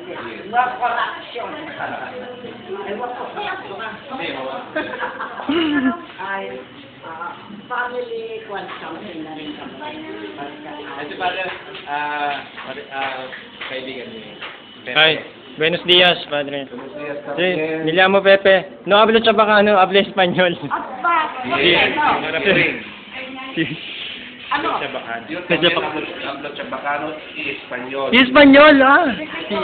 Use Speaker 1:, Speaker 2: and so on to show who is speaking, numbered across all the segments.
Speaker 1: Mga corruption. Ewan ko sa ay, family consumption na rin kami.
Speaker 2: Ito pala, kaibigan niyo.
Speaker 3: Ay, buenos días, padre.
Speaker 2: Buenos días,
Speaker 3: Sí, me llamo Pepe. No hablo chabacano, hablo español.
Speaker 1: Aba,
Speaker 3: Sí. Sí.
Speaker 1: ano?
Speaker 2: Yo también hablo chabacano y español.
Speaker 3: Y español, ah. Sí.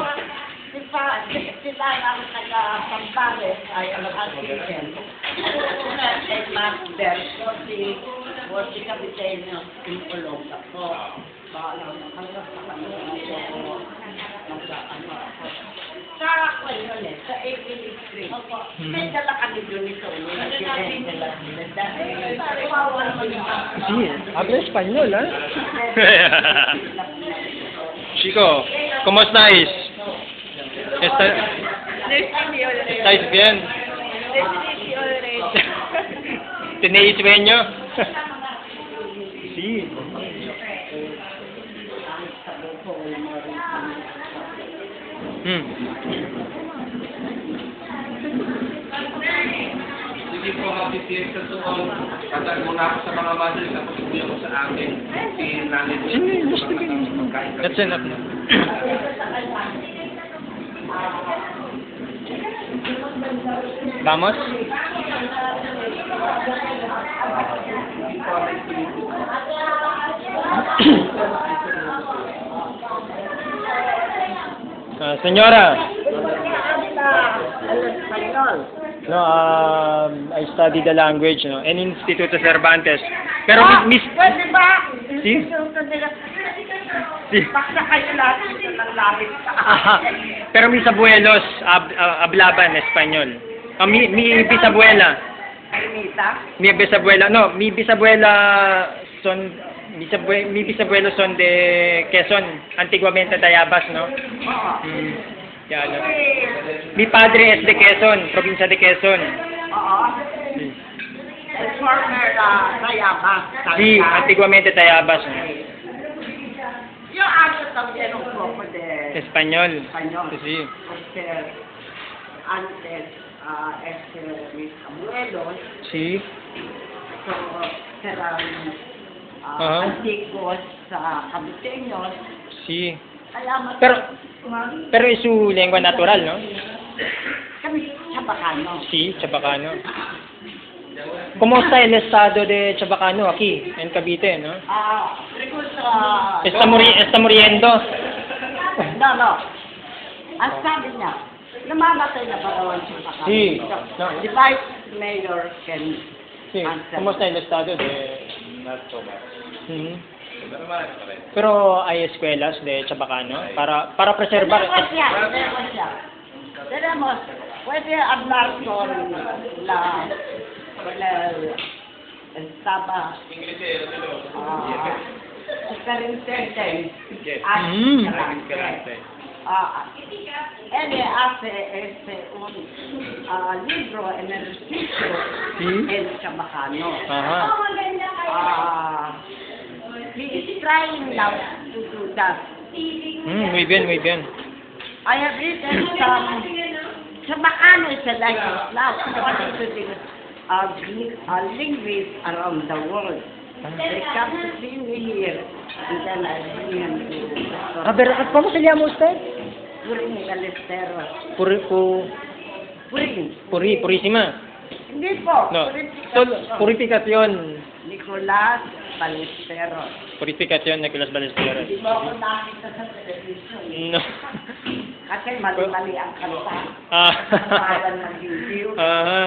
Speaker 1: Sila ang taga-Pampales ay alakasin. Una ay master, si Kapiteno in Olonga po. Hanggang sa kanila po, sa yun eh, sa 18th Street. May dala kami doon ito.
Speaker 3: Sí, hablo español, ah. Chico, ¿cómo estáis? ¿Estáis bien? ¿Tenéis sueño? Sí.
Speaker 2: Sige po, happy fiesta to all. Tataan muna ako sa mga mother na patuloy ako sa akin. Si nanay ko.
Speaker 3: That's enough. Vamos. Señora. No, I study the language, no, in Instituto Cervantes. Pero Miss,
Speaker 1: Pwede ba?
Speaker 3: Si? Si.
Speaker 1: Basta kayo lahat dito ng labit sa
Speaker 3: Aha. Pero mis abuelos hablaban español. Mi bisabuela.
Speaker 1: Ermita?
Speaker 3: Mi bisabuela son mi bisabuelos son de Quezon, antiguamente Tayabas, no?
Speaker 1: Oo.
Speaker 3: Ya, no. Mi padre es de Quezon, provincia de Quezon.
Speaker 1: Oo.
Speaker 3: Sí,
Speaker 1: Former Tayabas.
Speaker 3: sí, antiguamente Tayabas, no?
Speaker 1: Yung aso también un poco de
Speaker 3: Español.
Speaker 1: español.
Speaker 3: Sí.
Speaker 1: Antes, mis abuelos,
Speaker 3: Sí.
Speaker 1: so, eran
Speaker 3: Ajá.
Speaker 1: antiguos Caviteños.
Speaker 3: Sí.
Speaker 1: Kaya
Speaker 3: Pero es su lengua natural, ¿no?
Speaker 1: kami Chabacano.
Speaker 3: Sí, Chabacano. ¿Cómo está el estado de Chabacano aquí, en Cavite, no? Está muriendo.
Speaker 1: No. Ang sabi niya, namamatay na ba daw ang Chabacano?
Speaker 3: Sí. No.
Speaker 1: The Vice Mayor can
Speaker 3: Sí.
Speaker 1: answer.
Speaker 3: ¿Cómo está el estado de...? Ujú. Pero hay escuelas de Chabacano para preservar...
Speaker 1: Tenemos ya. Tenemos, puede hablar con estaba superintendente.
Speaker 3: Escalante.
Speaker 1: Él hace un libro en el sitio
Speaker 3: Sí.
Speaker 1: en Chabacano.
Speaker 3: Ajá.
Speaker 1: He is trying now to do that.
Speaker 3: Muy bien, muy bien.
Speaker 1: I have written some. Chabacano is a language now, according to the linguists around the world. They come to see me here, and then I bring them to.
Speaker 3: A ver, ¿cómo se llama usted?
Speaker 1: Puring Galesteros.
Speaker 3: Purísima.
Speaker 1: Hindi po.
Speaker 3: No, purificación.
Speaker 1: Nicolas Balesteros.
Speaker 3: Purificación Nicolas Balesteros.
Speaker 1: Hindi mo ako nakita sa television.
Speaker 3: No.
Speaker 1: Kasi mali-mali ang kanta.
Speaker 3: Ah.
Speaker 1: Ang pangalan ng video.
Speaker 3: Ajá.